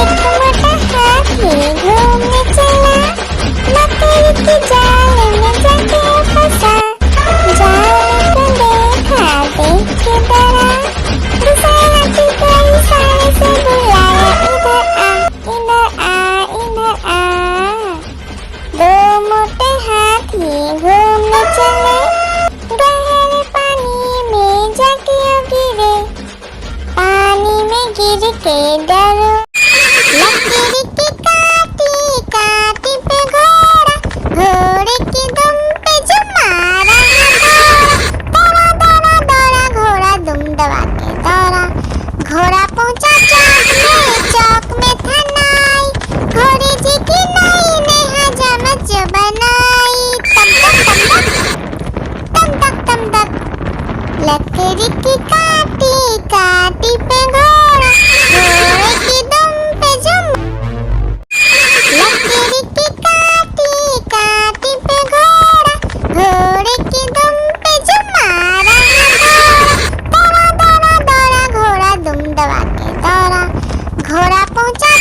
मोटा हाथी घूमने चला, मकड़ी के जाल में जाके फंसा। जाल को देखा देख के डरा, दूसरा हाथी को इशारे से बुलाया, इधर आ इधर आ इधर आ। दो मोटे हाथी घूमने चले, गहरे पानी में जाके गिरे। पानी में गिर के डरो, लकीर की काटी काटी पे घोड़ा, घोड़े की दुम पे जो मारा है दौड़ा। दौड़ा दौड़ा घोड़ा दुम दबा के दौड़ा। घोड़ा पहुंचा चौक में था नाई, घोड़े जी की नाई ने हजामत जो बनाई। तम तक तम तक लकीर की काटी काटी पे घोड़ा, घोड़े की दुम पे जो लकीर की काटी काटी पे घोड़ा, घोड़े की दुम पे जो मारा है दौड़ा। दौड़ा दौड़ा घोड़ा दुम दबा के दौड़ा। घोड़ा पहुंचा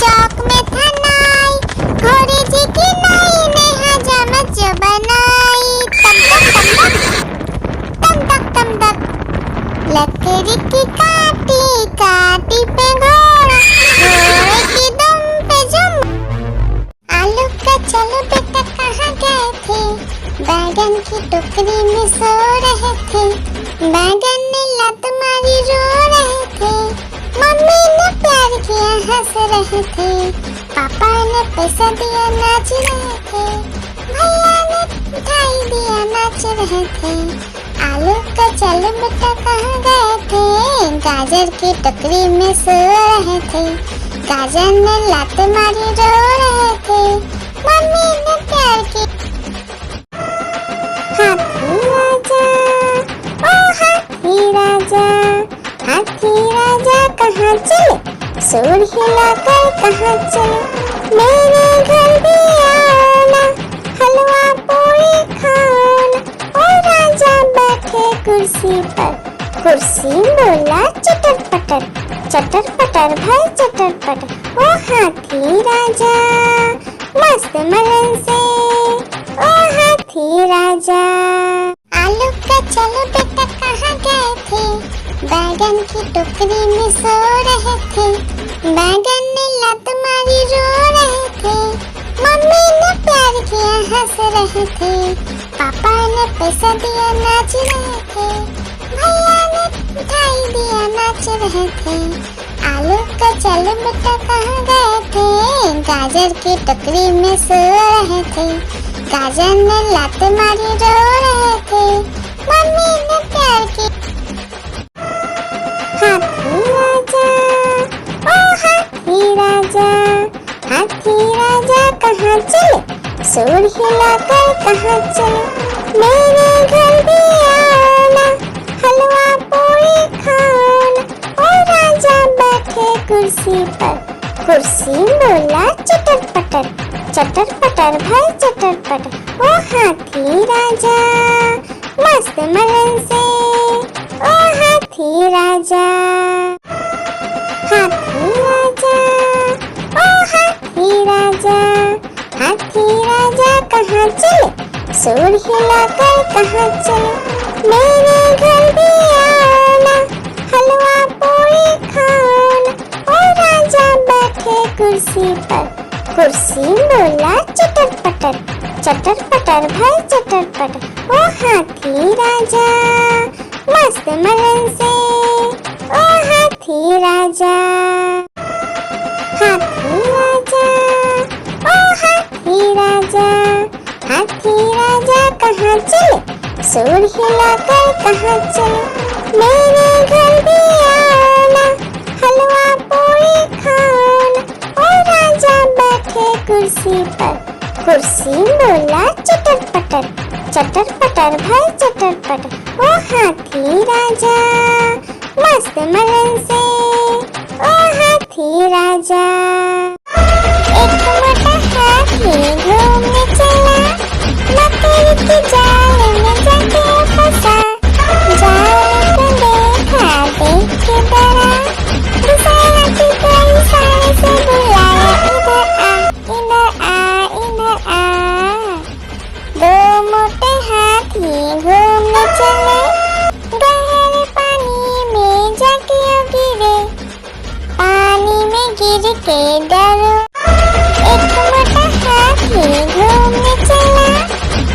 चौक में था नाई, घोड़े जी की नाई ने हजामत जो बनाई। तम तक लकीर की काटी काटी पे घोड़ा, घोड़े की दुम पे जो। आलू का चलो बेटा कहाँ गए थे, बैगन की टोकरी में सो रहे थे। बैगन ने लत मारी रो रहे थे, मम्मी ने प्यार किया हंस रहे थे। पापा ने पैसा दिया नाच रहे थे, भैया ने मिठाई दिया नाच रहे थे। आलू का चलो बेटा कहाँ गए थे, गाजर की टोकरी में सो रहे थे। गाजर ने लात मारी रो रहे थे, मम्मी ने प्यार की। हाथी राजा ओ हाथी राजा, हाथी राजा कहाँ चले, सूर हिलाकर कहाँ चले। मेरे घर भी आना, हलवा पूरी खाना। ओ राजा बैठे कुर्सी पर, कुर्सी बोला चटर पटर, चटर पटर भाई चटर पटर। ओ हाथी राजा मस्त मलन से, ओ हाथी राजा। आलू का चलो बेटा कहाँ गए थे, बैगन की टोकरी में सो रहे थे। बैगन ने लत मारी रो रहे थे, मम्मी ने प्यार किया हंस रहे थे। पापा ने पैसा दिया नाच रहे थे, भैया ने मिठाई दिया नाच रहे थे। आलू का चलो बेटा कहाँ गए थे, गाजर की टोकरी में सो रहे थे। गाजर ने लात मारी रो रहे थे, मम्मी ने प्यार की। हाथी राजा ओ हाथी राजा, हाथी राजा कहाँ चले, सूर हिलाकर कहाँ चले। मेरे घर भी आना, हलवा पूरी खाना। ओ राजा बैठे कुर्सी पर, कुर्सी बोला चटर पटर, चटर पटर भाई चटर पटर। ओ हाथी राजा मस्त मलन से, ओ हाथी राजा। हाथी राजा ओ हाथी राजा, हाथी राजा कहाँ चले, सूर हिलाकर कहाँ चले। मेरे घर भी आना, हलवा पूरी खाना। ओ राजा बैठे कुर्सी पर, कुर्सी बोला चटर पटर, चटर पटर भाई चटर पटर। ओ हाथी राजा मस्त मलन से, ओ हाथी राजा। हाथी राजा ओ हाथी राजा, हाथी राजा कहाँ चले, सूर हिलाकर कहाँ चले। मेरे घर भी आना, हलवा पूरी खाना। ओ राजा बैठे कुर्सी पर, कुर्सी बोला चटर पटर, चटर पटर भाई चटर पटर। ओ हाथी राजा मस्त मलन से, ओ हाथी राजा। एक मोटा हाथी घूमने चला, मकड़ी के जाल में जाके फंसा। जाल को देखा देख के डरा, दूसरा हाथी को इशारा गिर के डरो। एक मोटा हाथी घूमने चला,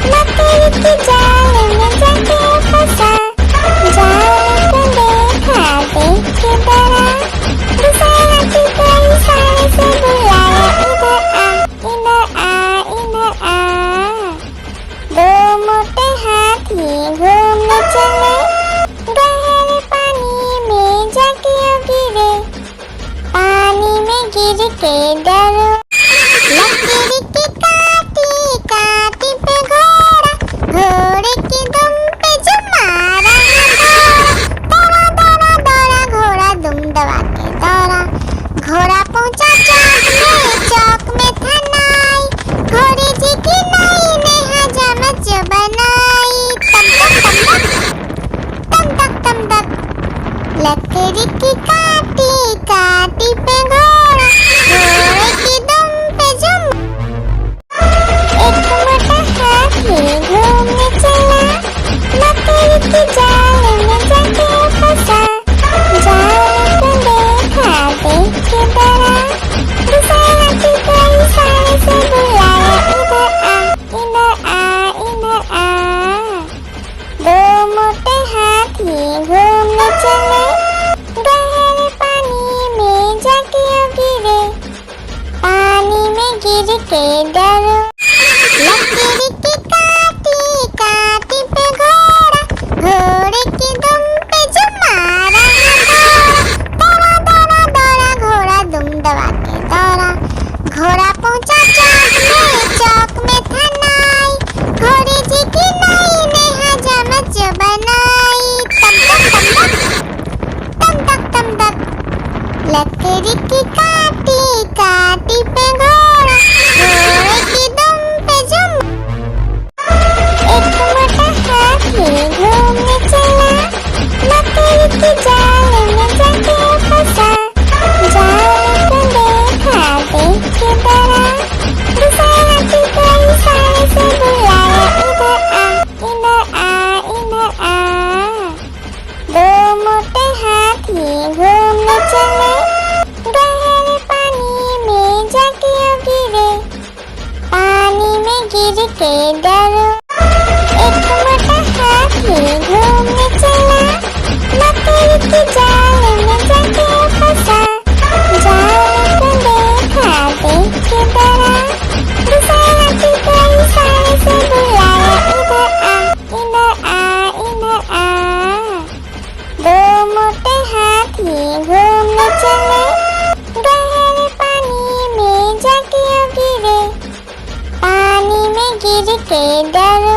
मकड़ी की जाल में जाके फंसा। जाल को देखा देख के डरा, दूसरे हाथी को इशारे से बुलाया, इधर आ, इधर आ, इधर आ। दो मोटे हाथी घूमने चले, गहरे पानी में जाके गिरे। पानी में गिर के डरो। लकड़ी की काटी काटी पे घोड़ा, घोड़े की दुम पे जो मारा दौड़ा दौड़ा दौड़ा घोड़ा दुम दबा के दौड़ा। घोड़ा पहुंचा चौक में था नाई, घोड़े जी की नाई ने हजामत जो बनाई। तम तक तम तक, लकड़ी की काटी काटी पे घोड़ा, घोड़े की दुम पे जुम। एक मोटा हाथी घूमने चला, मकड़ी की जाल में जाके फंसा। जाल को देखा देख के डरा, दूसरे हाथी को इशारे से बुलाया, इधर आ, इधर आ, इधर आ। दो मोटे हाथी घूमने चले, गहरे पानी में जाके गिरे। पानी में गिर के डरो। लकड़ी की काटी काटी पे घोड़ा, घोड़े की दुम पे जो मारा दौड़ा दौड़ा दौड़ा घोड़ा दुम दबा के दौड़ा। घोड़ा पहुंचा चौक में था नाई, घोड़े जी की नाई ने हजामत जो बनाई। तम तक लकड़ी की काटी काटी पे घोड़ा, घोड़े की दुम पे जुम। एक मोटा हाथी घूमने चला, मकड़ी की जाल में जाके फंसा। जाल को देखा देख के डरा, दूसरे हाथी को इशारे से बुलाया, इधर आ, इधर आ, इधर आ। दो मोटे हाथी घूमने चले, गहरे पानी में जाके गिरे। पानी में गिर के डरो। एक मोटा हाथी घूमने चला, मकड़ी की जाल में जाके फंसा। जाल को देखा देख के डरा, दूसरे हाथी को इशारे से बुलाया, इधर आ, इधर आ, इधर आ। दो मोटे हाथी घूमने चले, गहरे पानी में जाके गिरे। पानी में गिर के डरो।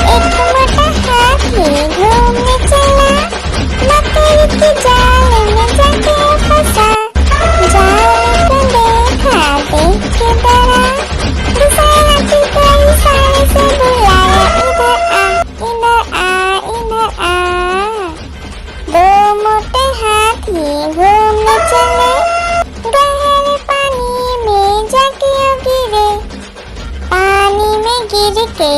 एक मोटा हाथी घूमने चला, मकड़ी की जाल में जाके फंसा। जाल को देखा देख के डरा, दूसरे हाथी को इशारे से बुलाया, इधर आ, इधर आ, इधर आ। दो मोटे हाथी घूमने चले, गहरे पानी में जाके गिरे। पानी में गिर के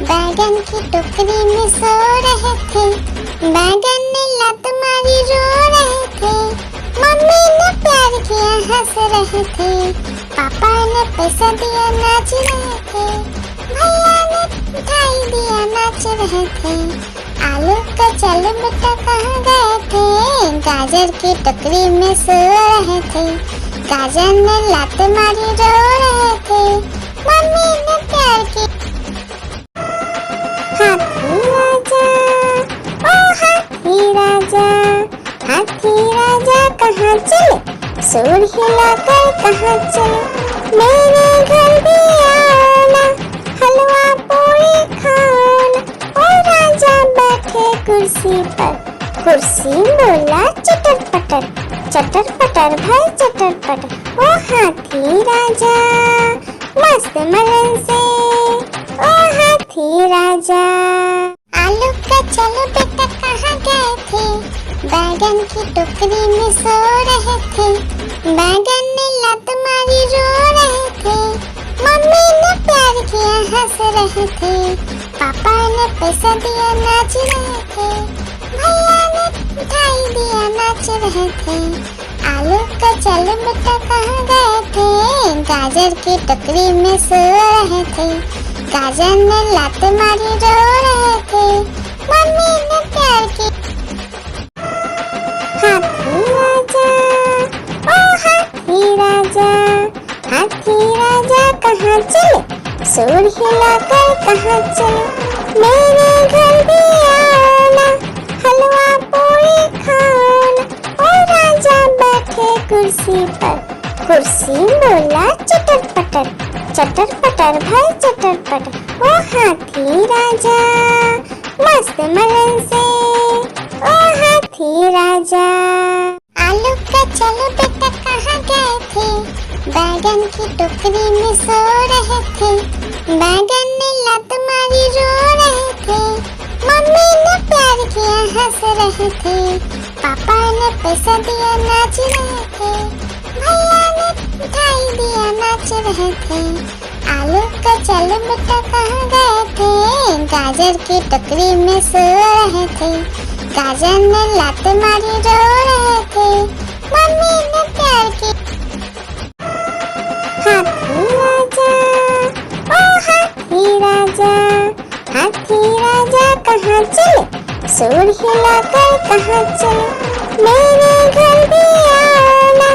बैगन की टोकरी में सो रहे थे, बैगन ने लात मारी रो रहे थे, मम्मी ने प्यार किया हंस रहे थे, पापा ने पैसा दिया नाच रहे थे, भैया ने मिठाई दिया नाच रहे थे, आलू का चल बेटा कहाँ गए थे, गाजर की टोकरी में सो रहे थे, गाजर ने लात मारी रो रहे थे, मम्मी ने प्यार किया। हाथी राजा, ओ हाथी राजा, हाथी राजा कहाँ चले, सूर हिलाकर कहाँ चले, मेरे घर भी आना, हलवा पूरी खाना, ओ राजा बैठे कुर्सी पर, कुर्सी बोला चटर पटर, चटर पटर भाई चटर पटर, ओ हाथी राजा मस्त मलन से, ओ हाथी राजा। आलू का चलो बेटा कहाँ गए थे, बैगन की टोकरी में सो रहे थे, बैगन ने लात मारी रो रहे थे, मम्मी ने प्यार किया हंस रहे थे, पापा ने पैसा दिया नाच रहे थे, भैया ने मिठाई दिया नाच रहे थे, आलू का चलो बेटा कहाँ गए थे, गाजर की टोकरी में सो रहे थे, गाजर ने लात मारी रो रहे थे, मम्मी ने प्यार की। हाथी राजा, ओ हाथी राजा, हाथी राजा कहाँ चले, सूर हिलाकर कहाँ चले, मेरे घर भी आना, हलवा पूरी खाना, ओ राजा बैठे कुर्सी पर, कुर्सी बोला चटर पटर, चटर पटर भाई चटर पटर, ओ हाथी राजा मस्त मलन से, ओ हाथी राजा। आलू का चलो बेटा कहाँ गए थे, बैगन की टोकरी में सो रहे थे, बैगन ने लात मारी रो रहे थे, मम्मी ने प्यार किया हंस रहे थे, पापा ने पैसा दिया नाच रहे थे, भैया ने मिठाई दिया नाच रहे थे, आलू का चलो बेटा कहाँ गए थे, गाजर की टोकरी में सो रहे थे, गाजर ने लात मारी रो रहे थे, मम्मी ने प्यार की। हाथी राजा, ओ हाथी राजा, हाथी राजा कहाँ चले, सूर हिलाकर कहाँ चले, मेरे घर भी आना,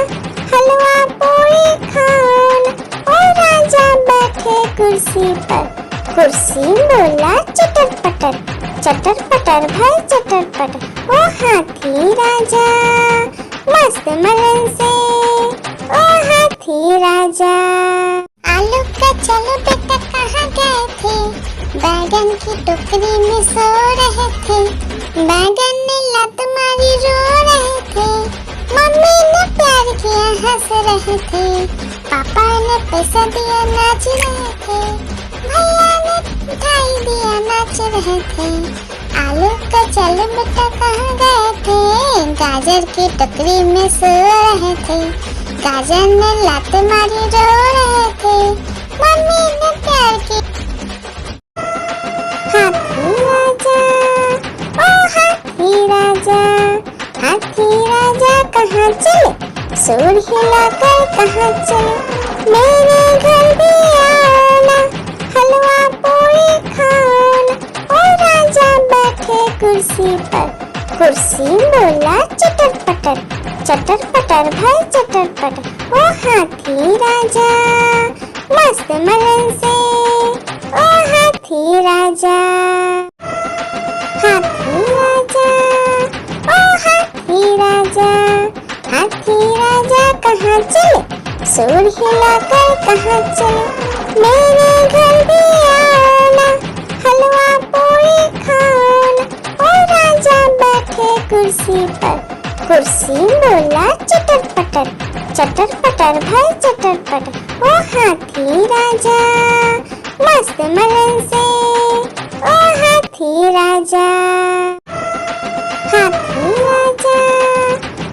हलवा पूरी खाना, ओ राजा बैठे कुर्सी पर, कुर्सी बोला चटर पटर, चटर पटर भाई चटर पटर, ओ हाथी राजा मस्त मलन से, ओ हाथी राजा। आलू का चलो बेटा कहाँ गए थे, बैगन की टोकरी में सो रहे थे, बैगन ने लात मारी रो रहे थे, मम्मी ने प्यार किया हंस रहे थे, पापा ने पैसा दिया नाच रहे थे, भैया ने मिठाई दिया नाच रहे थे, आलू का चलो बेटा कहाँ गए थे, गाजर की टोकरी में सो रहे थे, गाजर ने लात मारी रो रहे थे, मम्मी ने प्यार की। हाथी राजा, ओ हाथी राजा, हाथी राजा कहाँ चले, सूर हिलाकर कहाँ चले, मेरे घर भी आना, हलवा पूरी खाना, ओ राजा बैठे कुर्सी पर, कुर्सी बोला चटर पटर, चटर पटर भाई चटर पटर, ओ हाथी राजा मस्त मलन से, ओ हाथी राजा। हाथी राजा, ओ हाथी राजा, हाथी राजा कहाँ चले, सूर हिलाकर कहाँ चले, मेरे घर भी आना, हलवा पूरी खाना, ओ राजा बैठे कुर्सी पर, कुर्सी बोला चटर पटर, चटर पटर भाई चटर पटर, ओ हाथी राजा मस्त मलन से, ओ हाथी राजा। हाथी राजा,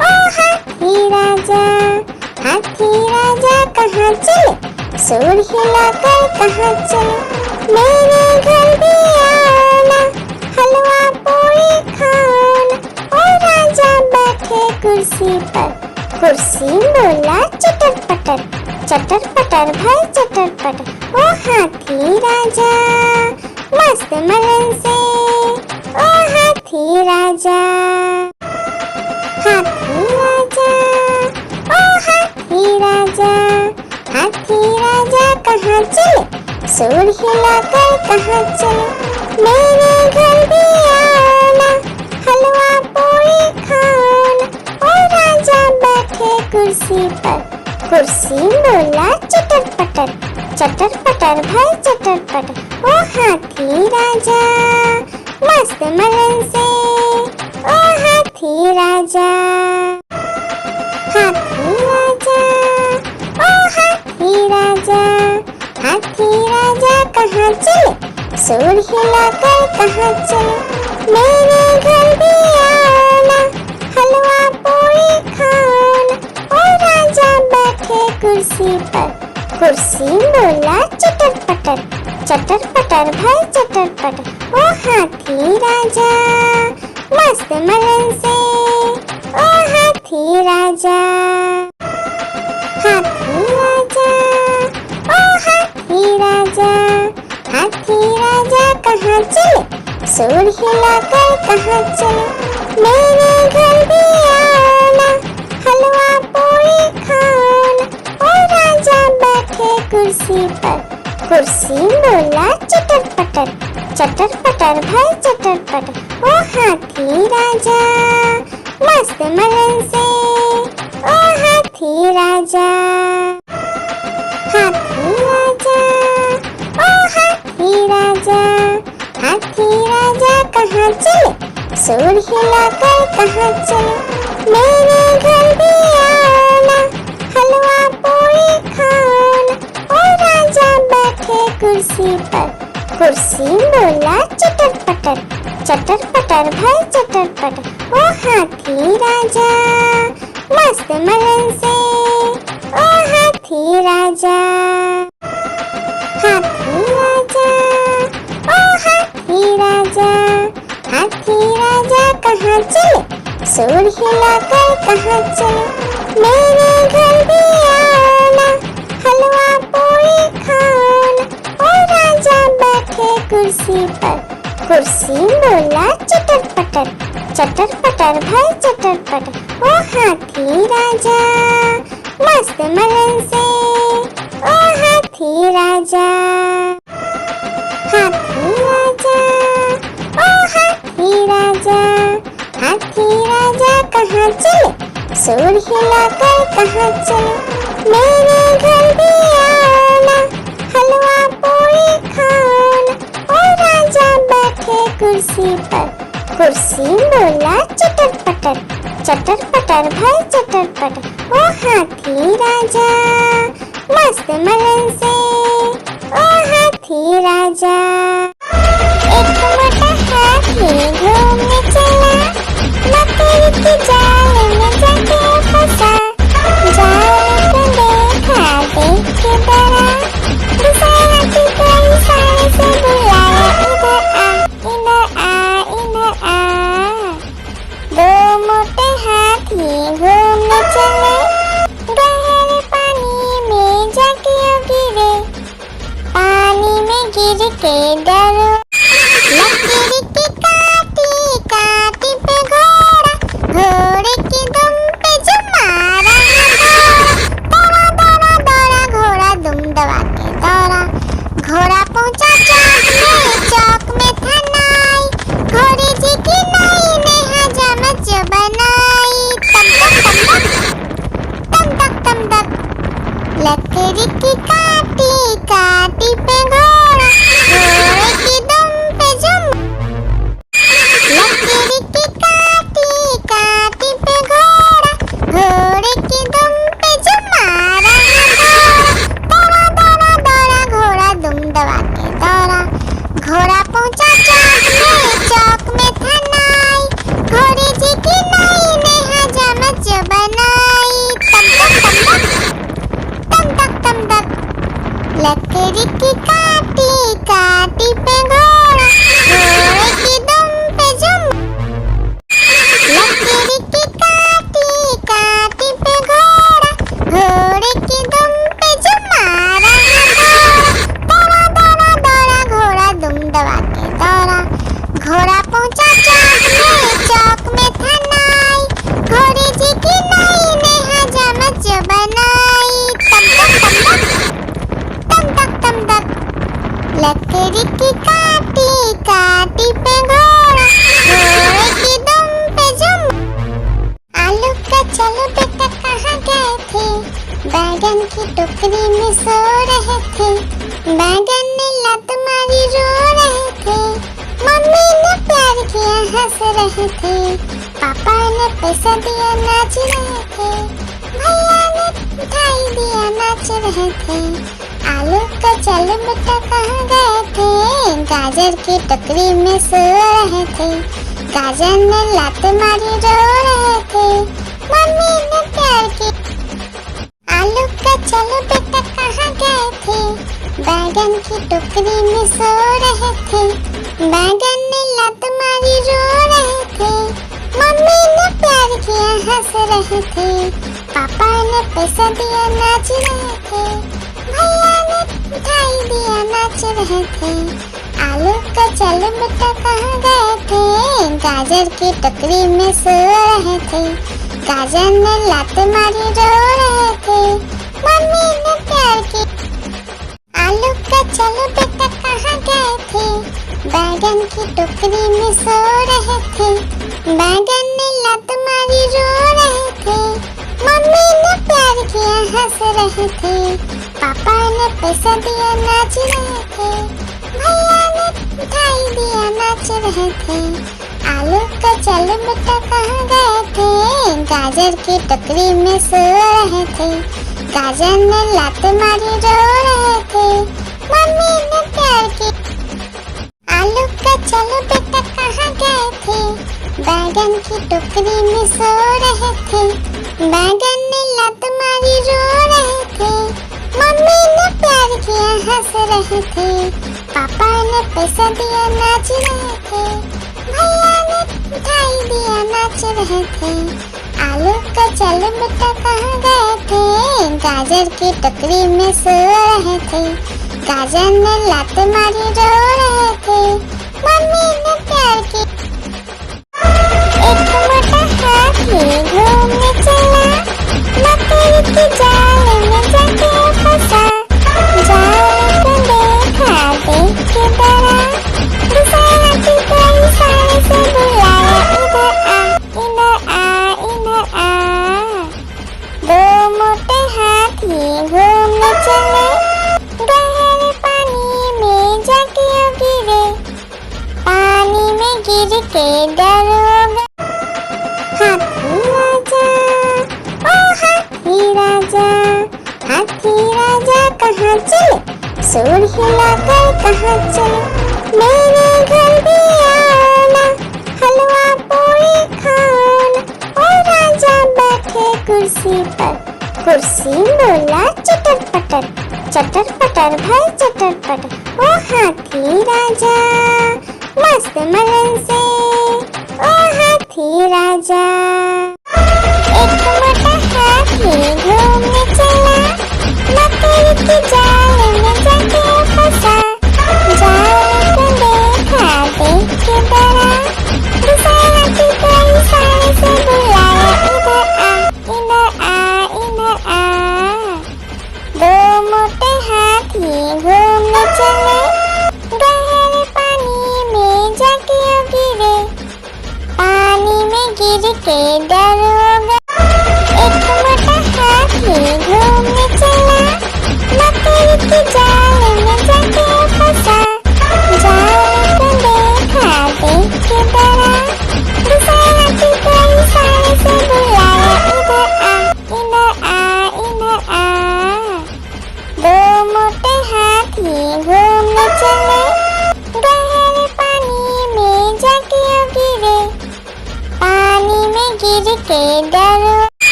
ओ हाथी राजा, हाथी राजा कहाँ चले, सूर हिलाकर कहाँ चले, मेरे घर भी आना, हलवा पूरी खाना। ओ राजा बैठे कुर्सी पर, कुर्सी बोला चटर पटर, चटर पटर भाई चटर पटर। ओ हाथी राजा मस्त मलन से, ओ हाथी राजा, हाथी राजा, ओ हाथी राजा, हाथी राजा कहाँ चले, सूर हिलाकर कहाँ चले। मेरे घर भी आना, हलवा पूरी खाना। ओ राजा बैठे कुर्सी पर, कुर्सी बोला चटर पटर, चटर पटर भाई चटर पटर। ओ हाथी राजा मस्त मलन से, ओ हाथी राजा, हाथी राजा, ओ हाथी राजा, हाथी राजा कहाँ चले, सूर हिलाकर कहाँ चले। मेरे घर भी आना, हलवा पूरी खाना। ओ राजा बैठे कुर्सी पर, कुर्सी बोला चटर पटर, चटर पटर भाई चटर पटर। ओ हाथी राजा मस्त मलन से, ओ हाथी राजा, हाथी राजा, ओ हाथी राजा, हाथी राजा कहाँ चले, सूर हिलाकर कहाँ चले। मेरे घर भी आना, हलवा पूरी खाना। ओ राजा बैठे कुर्सी पर, कुर्सी बोला चटर पटर, चटर पटर भाई चटर पटर। ओ हाथी राजा मस्त मलन से, ओ हाथी राजा, हाथी राजा, ओ हाथी राजा, हाथी राजा कहाँ चले, सूर हिलाकर कहाँ चले। मेरे घर भी आना, हलवा पूरी खाना। ओ राजा बैठे कुर्सी पर, कुर्सी बोला चटर पटर, चटर पटर भाई चटर पटर। ओ हाथी राजा मस्त मलन से, ओ हाथी राजा, हाथी राजा, ओ हाथी राजा, हाथी राजा कहाँ चले, सूर हिलाकर कहाँ चले। मेरे घर भी आना, हलवा पूरी खाना। ओ राजा बैठे कुर्सी पर, कुर्सी बोला चटर पटर, चटर पटर भाई चटर पटर। ओ हाथी राजा मस्त मलन से, ओ हाथी राजा, हाथी राजा, ओ हाथी राजा, हाथी राजा कहाँ चले, सूर हिलाकर कहाँ चले। मेरे घर भी आना, हलवा पूरी खाना। ओ राजा बैठे कुर्सी पर, कुर्सी बोला चटर पटर, चटर पटर भाई चटर पटर। ओ हाथी राजा मस्त मलन से, ओ हाथी राजा। एक मोटा हाथी घूमने चला, मकड़ी के जाल में जाके फंसा। जाल को देखा देख के डरा, दूसरा हाथी को इशारे से बुलाया, इधर आ, इधर आ, इधर आ। दो मोटे हाथी घूमने चले, गहरे पानी में जाके गिरे। पानी में गिर के डरो, लकड़ी की काटी काटी पे घोड़ा, घोड़े की दुम पे जो मारा दौड़ा दौड़ा दौड़ा घोड़ा दुम दबा के दौड़ा। घोड़ा पहुंचा चौक में था नाई, घोड़े जी की नाई ने हजामत जो बनाई। तम तक तम तक लकड़ी की काटी काटी पे घोड़ा, घोड़े की दुम पे जो लकड़ी की काटी काटी पे घोड़ा, घोड़े की दुम पे जो मारा दौड़ा दौड़ा दौड़ा घोड़ा दुम दबा के दौड़ा। घोड़ा पहुंचा चौक में था नाई, घोड़े जी की नाई ने हजामत जो बनाई। तम तक लकड़ी की काटी काटी पे घोड़ा, घोड़े की दुम पे जुम। लकड़ी की काटी काटी पे घोड़ा, घोड़े की दुम पे जुम मारा घोड़ा। दौड़ा दौड़ा दौड़ा घोड़ा दुम दबा के दौड़ा। घोड़ा पहुंचा चौक में था नाई, घोड़े जी की नई ने हजामत जो बनाई। तम तक तम तक लकड़ी की काटी काटी पे घोड़ा, घोड़े की दुम पे जुम। आलू का चलो बेटा कहाँ गए थे, बैगन की टोकरी में सो रहे थे। बैगन ने लत मारी रो रहे थे, मम्मी ने प्यार किया हंस रहे थे। पापा ने पैसा दिया नाच रहे थे, भैया ने मिठाई दिया नाच रहे थे। आलू का चलो बेटा कहाँ गए थे, गाजर की टोकरी में सो रहे थे। गाजर ने लात मारी रो रहे थे, मम्मी ने प्यार की। आलू का चलो बेटा कहाँ गए थे, बैगन की टोकरी में सो रहे थे। बैगन ने लात मारी रो रहे थे, मम्मी ने प्यार किया हंस रहे थे। पापा ने पैसा दिया नाच रहे थे, भैया ने मिठाई दिया नाच रहे थे। आलू का चलो बेटा कहाँ गए थे, गाजर की टोकरी में सो रहे थे। गाजर ने लात मारी रो रहे थे, मम्मी ने प्यार की। आलू का चलो बेटा कहाँ गए थे, बैगन की टोकरी में सो रहे थे। बैगन ने लात मारी रो रहे थे, मम्मी ने प्यार किया हंस रहे थे। पापा ने पैसा दिया नाच रहे थे, भैया ने मिठाई दिया नाच रहे थे। आलू का चलो बेटा कहाँ गए थे, गाजर की टोकरी में सो रहे थे। गाजर ने लात मारी रो रहे थे, मम्मी ने प्यार की। आलू का चलो बेटा कहाँ गए थे, बैगन की टोकरी में सो रहे थे। बैगन ने लात मारी रो रहे थे, मम्मी ने प्यार किया हंस रहे थे। पापा ने पैसा दिया नाच रहे थे, भैया ने मिठाई दिया नाच रहे थे। आलू का चलो बेटा कहाँ गए थे, गाजर की टोकरी में सो रहे थे। गाजर ने लात मारी रो रहे थे, मम्मी ने प्यार की। एक मोटा हाथी घूमने चला, लकड़ी की जाल में जाके फंसा। जाल को देखा देख के डरा, दूसरा हाथी को इशारे से बुलाया, इधर आ इधर आ इधर आ। दो मोटे हाथी घूमने चले, गहरे पानी में जाके गिरे। पानी में गिर के डर हो गया। हाथी राजा ओ हाथी राजा, हाथी राजा कहाँ चले, सूर हिलाकर कहाँ चले। मेरे घर भी आना, हलवा पूरी खाना। ओ राजा बैठे कुर्सी पर, कुर्सी बोला चटर पटर, चटर पटर भाई चटर पटर। ओ हाथी राजा मस्त मलन से, ओ हाथी राजा। एक मोटा हाथी घूमने चला, लकड़ी की जाल में जाके फंसा। जाल को देखा देख के डरा, दूसरा हाथी को इशारे से बुलाया, इधर आ इधर आ इधर आ। दो मोटे हाथी घूमने चले, गहरे पानी में जाके गिरे। पानी में गिर के डर हो गया। एक मोटा हाथी घूमने चला, लकड़ी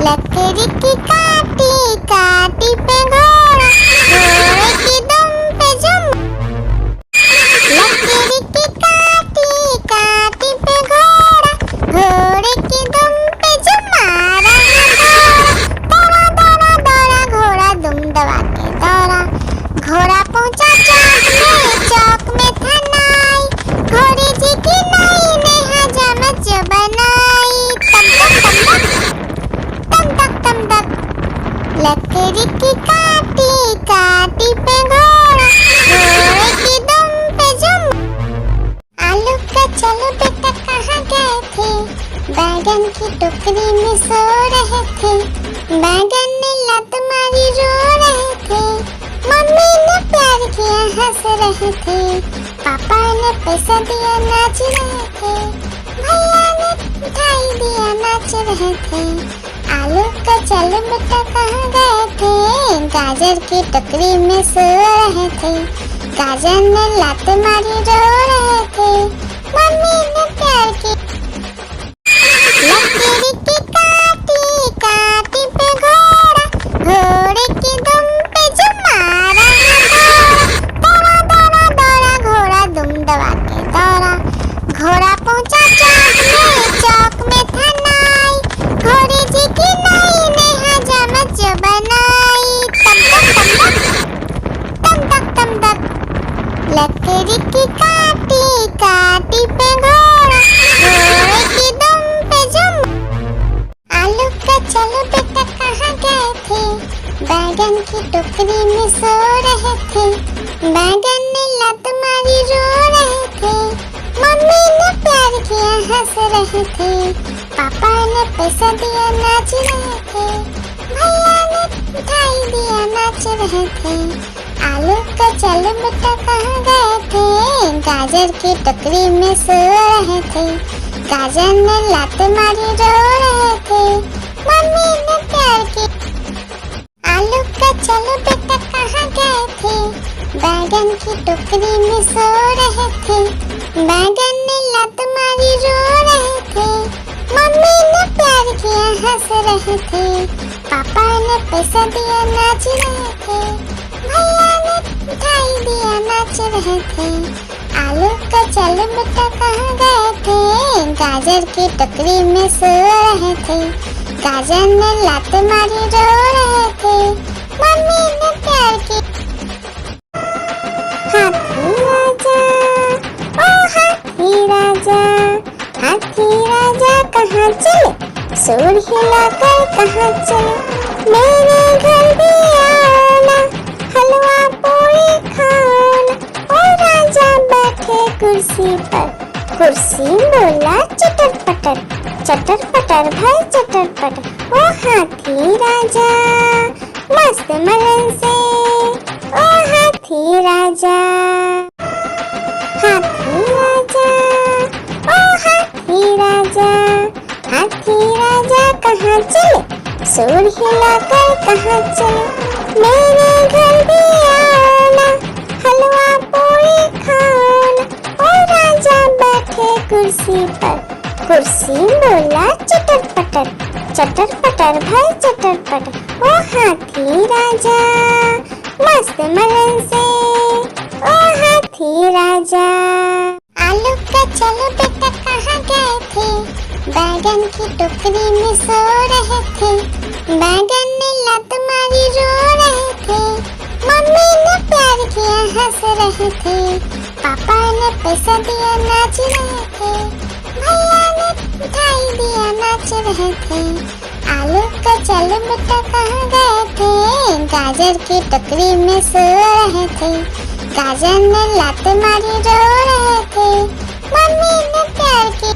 लकड़ी की काटी काटी पे घोड़ा, घोड़े की दुम पे जुम। लकड़ी की काटी काटी पे घोड़ा, घोड़े की दुम पे जुम मारा घोड़ा। दौड़ा दौड़ा दौड़ा घोड़ा दुम दबा के दौड़ा। घोड़ा पहुंचा चौक में था नाई, घोड़े जी की नाई ने हजामत जो बनाई। तम तक तम तक लकड़ी की काटी काटी पे घोड़ा, घोड़े की दुम पे जुम। आलू का चलो बेटा कहाँ गए थे, बैगन की टोकरी में सो रहे थे। बैगन ने लत मारी रो रहे थे, मम्मी ने प्यार किया हंस रहे थे। पापा ने पैसा दिया नाच रहे थे, भैया ने मिठाई दिया नाच रहे थे। आलू का चलो बेटा कहाँ गए थे, गाजर की टोकरी में सो रहे थे। गाजर ने लात मारी रो रहे थे, मम्मी ने प्यार की। लकड़ी की काटी काटी पे घोड़ा, घोड़े की दुम पे जुम मारा घोड़ा। दौड़ा दौड़ा दौड़ा घोड़ा दुम दबा के दौड़ा। घोड़ा पहुंचा चौक में था नाई, घोड़े जी की नाई ने हजामत जो बनाई। तम तक लकड़ी की काटी काटी पे घोड़ा, घोड़े की दुम पे जुम। आलू का चलो बेटा कहाँ गए थे, बैगन की टोकरी में सो रहे थे। बैगन ने लत मारी रो रहे थे, मम्मी ने प्यार किया हंस रहे थे। पापा ने पैसा दिया नाच रहे थे, भैया ने मिठाई दिया नाच रहे थे। आलू का चलो बेटा कहाँ गए थे, गाजर की टोकरी में सो रहे थे। गाजर ने लात मारी रो रहे थे, मम्मी ने प्यार की। आलू का चलो बेटा कहाँ गए थे, बैगन की टोकरी में सो रहे थे। बैगन ने लात मारी रो रहे थे, मम्मी ने प्यार किया हंस रहे थे। पापा ने पैसा दिया नाच रहे थे, भैया ने मिठाई दिया नाच रहे थे। आलू का चलो बेटा कहाँ गए थे, गाजर की टोकरी में सो रहे थे। गाजर ने लात मारी रो रहे थे, मम्मी ने प्यार की। हाथी राजा ओ हाथी राजा, हाथी राजा कहाँ चले, सूंड हिलाकर कहाँ चले। मेरे घर भी आना, हलवा पूरी खाना। ओ राजा बैठे कुर्सी पर, कुर्सी बोला चटर पटर, चटर पटर भाई चटर पटर। ओ हाथी राजा मस्त मलन से, ओ हाथी राजा। हाथी राजा ओ हाथी राजा, हाथी राजा कहाँ चले, सूंड हिलाकर कहाँ चले। मेरे घर भी आना, हलवा पूरी खाना। ओ राजा बैठे कुर्सी पर, कुर्सी बोला चटर पटर, चटर पटर भाई चटर पटर। ओ हाथी राजा मस्त मलन से, ओ हाथी राजा। आलू का चलो बेटा कहाँ गए थे, बैगन की टोकरी में सो रहे थे। बैगन ने लत मारी रो रहे थे, मम्मी ने प्यार किया हंस रहे थे। पापा ने पैसा दिया नाच रहे थे, भैया ने मिठाई दिया नाच रहे थे। आलू का चलो बेटा कहाँ गए थे, गाजर की टोकरी में सो रहे थे। गाजर ने लात मारी रो रहे थे, मम्मी ने प्यार की।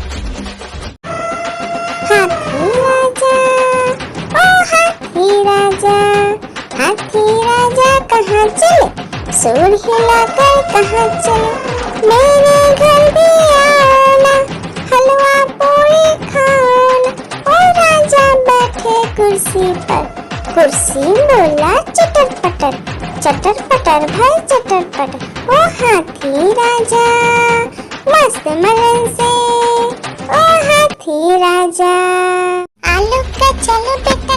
हाथी राजा ओ हाथी राजा, हाथी राजा कहाँ चले, सूंड हिलाकर कहाँ चले। मेरे घर भी आना, हलवा पूरी खाना। ओ राजा बैठे कुर्सी पर, कुर्सी बोला चटर पटर, चटर पटर भाई चटर पटर। ओ हाथी राजा मस्त मलन से, ओ हाथी राजा। आलू का चलो बेटा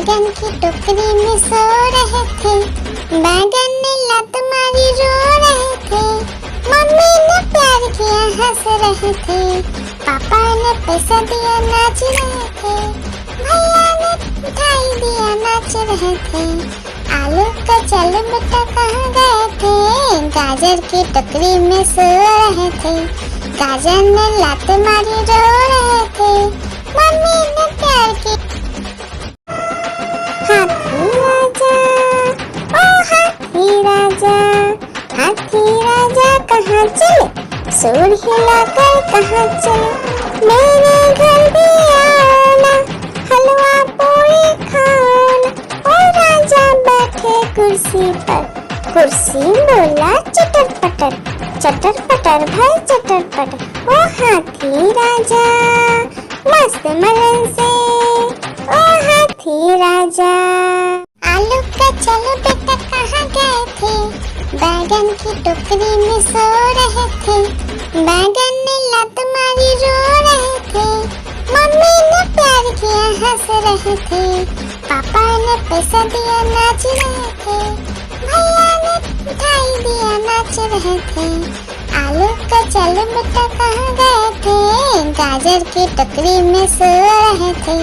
बैगन की टोकरी में सो रहे थे, बैगन ने लत मारी रो रहे थे, मम्मी ने प्यार किया हंस रहे थे, पापा ने पैसा दिया नाच रहे थे, भैया ने मिठाई दिया नाच रहे थे। आलू का चलो बेटा कहाँ गए थे, गाजर की टोकरी में सो रहे थे, गाजर ने लात मारी रो रहे थे, मम्मी ने प्यार की। हाथी राजा, ओ हाथी राजा, हाथी राजा कहाँ चले, सूर हिलाकर कहाँ चले, मेरे घर भी आना, हलवा पूरी खाना। ओ राजा बैठे कुर्सी पर, कुर्सी बोला चटर पटर, चटर पटर भाई चटर पटर। ओ हाथी राजा मस्त मलन से, ओ हाथी राजा। आलू का चलो बेटा कहाँ गए थे, बैगन की टोकरी में सो रहे थे, बैगन ने लत मारी रो रहे थे, मम्मी ने प्यार किया हंस रहे थे, पापा ने पैसा दिया नाच रहे थे, भैया ने मिठाई दिया नाच रहे थे। आलू का चलो बेटा कहाँ गए थे, गाजर की टोकरी में सो रहे थे,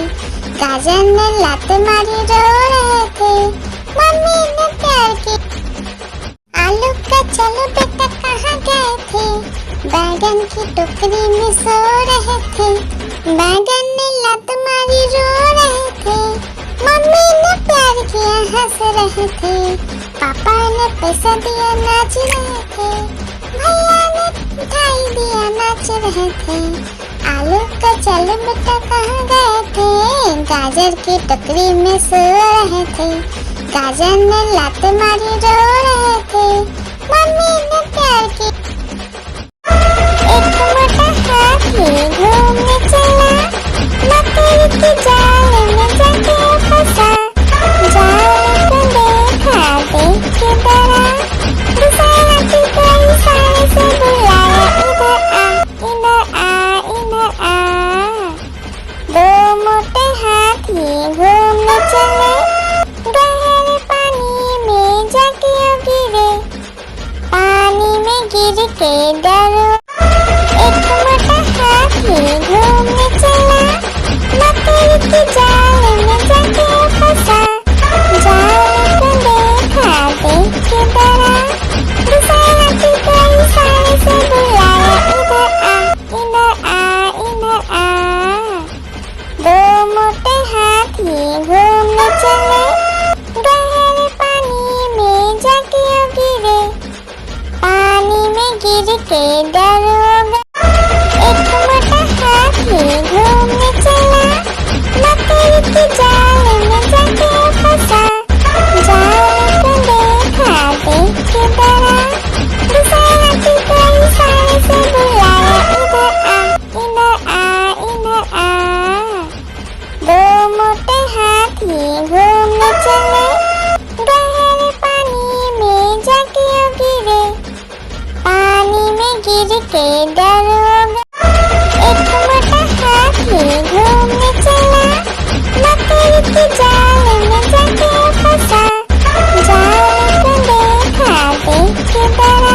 गाजर ने लात मारी रो रहे थे, मम्मी ने प्यार की। आलू का चलो बेटा कहाँ गए थे, बैगन की टोकरी में सो रहे थे, बैगन ने लात मारी रो रहे थे, मम्मी ने प्यार किया हंस रहे थे, पापा ने पैसा दिया नाच रहे थे, भैया ने मिठाई दिया नाच रहे थे। आलू का चलो बेटा कहाँ गए थे, गाजर की टोकरी में सो रहे थे, गाजर ने लात मारी रो रहे थे, मम्मी ने प्यार की। एक मोटा हाथी घूमने चला, मकड़ी के जाल में जाके फंसा, जाल को देखा देख के डरा, दूसरे हाथी को इशारे से बुलाया, इधर आ इधर आ। दो मोटे हाथी घूमने चले, गहरे पानी में जाके गिरे, पानी में गिर के डरो। एक मोटा हाथी घूमने चला, मकड़ी के जाल में जाके फंसा, जाल को देखा देख के डरा, दूसरे हाथी को इशारे से बुलाया, इधर आ इधर आ। दो मोटे हाथी घूमने चले, गहरे पानी में जाके गिरे, पानी में गिर के डरो। एक मोटा हाथी घूमने चला, मकड़ी के जाल में जाके फंसा, जाल को देखा देख के डरा, दूसरे हाथी को इशारे से बुलाया, इधर आ इधर आ। दो मोटे हाथी घूमने चले, गहरे पानी में जाके गिरे, पानी में गिर के डरो। एक मोटा हाथी घूमने चला, मकड़ी के जाल में जाके फंसा, जाल को देखा देख के डरा,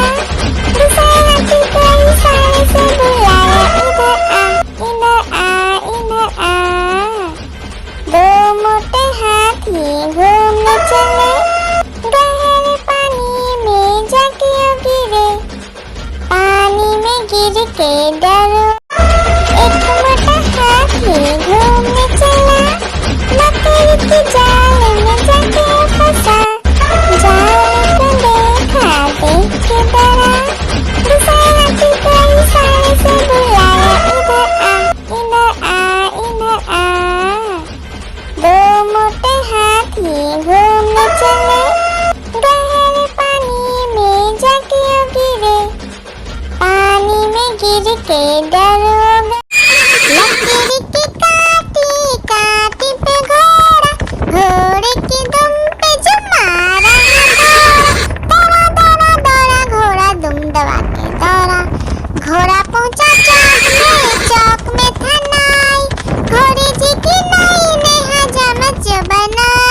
दूसरे हाथी को इशारे से बुलाया, इधर आ इधर आ। दो मोटे हाथी घूमने चले, गहरे पानी में जाके गिरे, पानी में गिर के डरो। एक मोटा हाथी घूमने चला, मकड़ी के जाल में जाके फंसा, जाल को देखा देख के डरा, दूसरे हाथी को इशारे से बुलाया, इधर आ इधर आ। दो मोटे हाथी घूमने चले, गहरे पानी में जाके गिरे, पानी में गिर के डरो। लकड़ी की काटी काटी पे घोड़ा, घोड़े की दुम पे जो मारा दौड़ा, दौड़ा दौड़ा घोड़ा दुम दबा के दौड़ा, घोड़ा पहुंचा चौक में था नाई, घोड़े जी की नाई ने हजामत जो बनाई।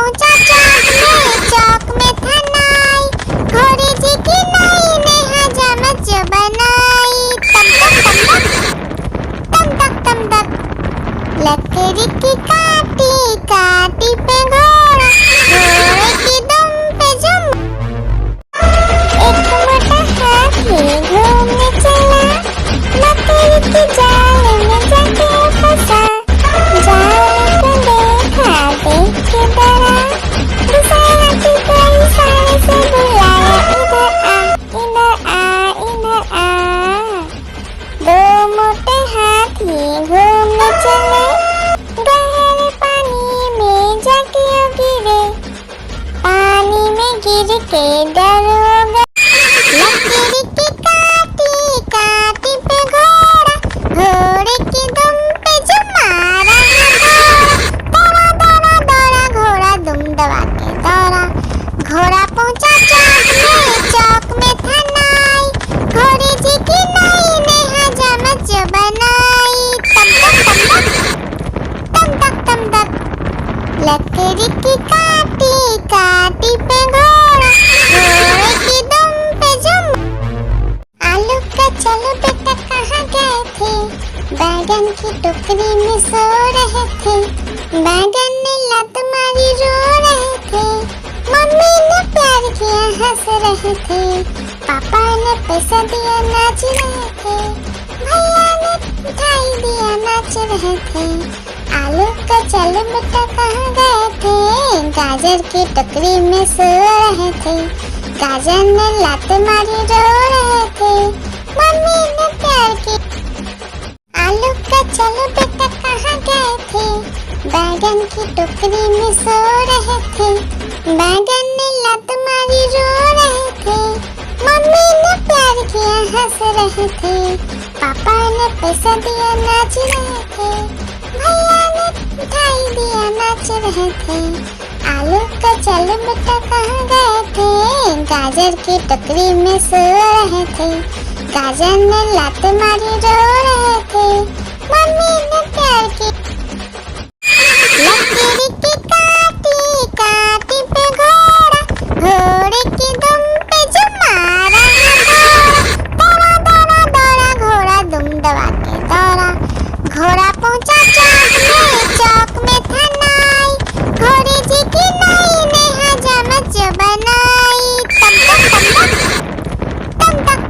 पहुंचा चौक में था नाई, घोड़े जी की नाई ने हजामत जो बनाई। तम तक तम तक लकड़ी की काटी काटी पे घोड़ा, घोड़े की दुम पे जुम। एक मोटा हाथी घूमने चला, लकड़ी की जाल में जाके फंसा। जाल को देखा देख के डरा, दूसरे हाथी को इशारे से बुलाया, इधर आ इधर आ। दो मोटे हाथी घूमने चले, गहरे पानी में जाके गिरे। पानी में गिर के डर हो गया, लकड़ी की काटी काटी पे घोड़ा, घोड़े की दुम पे जो मारा दौड़ा दौड़ा दौड़ा घोड़ा दुम दबा के दौड़ा। घोड़ा पहुंचा चौक में था नाई, घोड़े जी की नाई ने हजामत जो बनाई। तम तक लकड़ी की काटी काटी पे घोड़ा, घोड़े की दुम पे जुम। आलू का चलो बेटा कहाँ गए थे, बैगन की टोकरी में सो रहे थे। बैगन ने लत मारी रो रहे थे, मम्मी ने प्यार किया हंस रहे थे। पापा ने पैसा दिया नाच रहे थे, भैया ने मिठाई दिया नाच रहे थे। आलू का चलो बेटा कहाँ गए थे, गाजर की टोकरी में सो रहे थे। गाजर ने लात मारी रो रहे थे, मम्मी ने प्यार की। आलू का चलो बेटा कहाँ गए थे, बैगन की टोकरी में सो रहे थे। बैगन ने लात मारी रो रहे थे, मम्मी ने प्यार किया हंस रहे थे। पापा ने पैसा दिया नाच रहे थे, भैया ने मिठाई दिया नाच रहे थे। आलू का चलो बेटा कहाँ गए थे, गाजर की टोकरी में सो रहे थे। गाजर ने लात मारी रो रहे थे, मम्मी ने प्यार की। लकड़ी की काटी काटी पे घोड़ा, घोड़े की दुम पे जो मारा दौड़ा दौड़ा दौड़ा घोड़ा दुम दबा के दौड़ा। घोड़ा पहुंचा चौक में था नाई, घोड़े जी की नाई ने हजामत जो बनाई।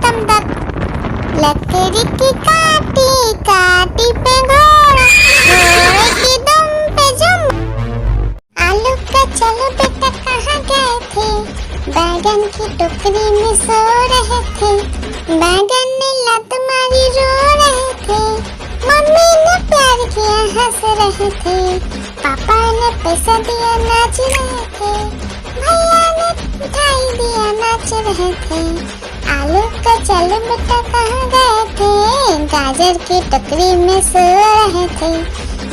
तम तक लकड़ी की काटी काटी पे घोड़ा, घोड़े की दुम पे जुम। आलू का चलो बेटा कहाँ गए थे, बैगन की टोकरी में सो रहे थे। बैगन ने लत मारी रो रहे थे, मम्मी ने प्यार किया हंस रहे थे। पापा ने पैसा दिया नाच रहे थे, भैया ने मिठाई दिया नाच रहे थे। आलू का चलो बेटा कहाँ गए थे, गाजर की टोकरी में सो रहे थे।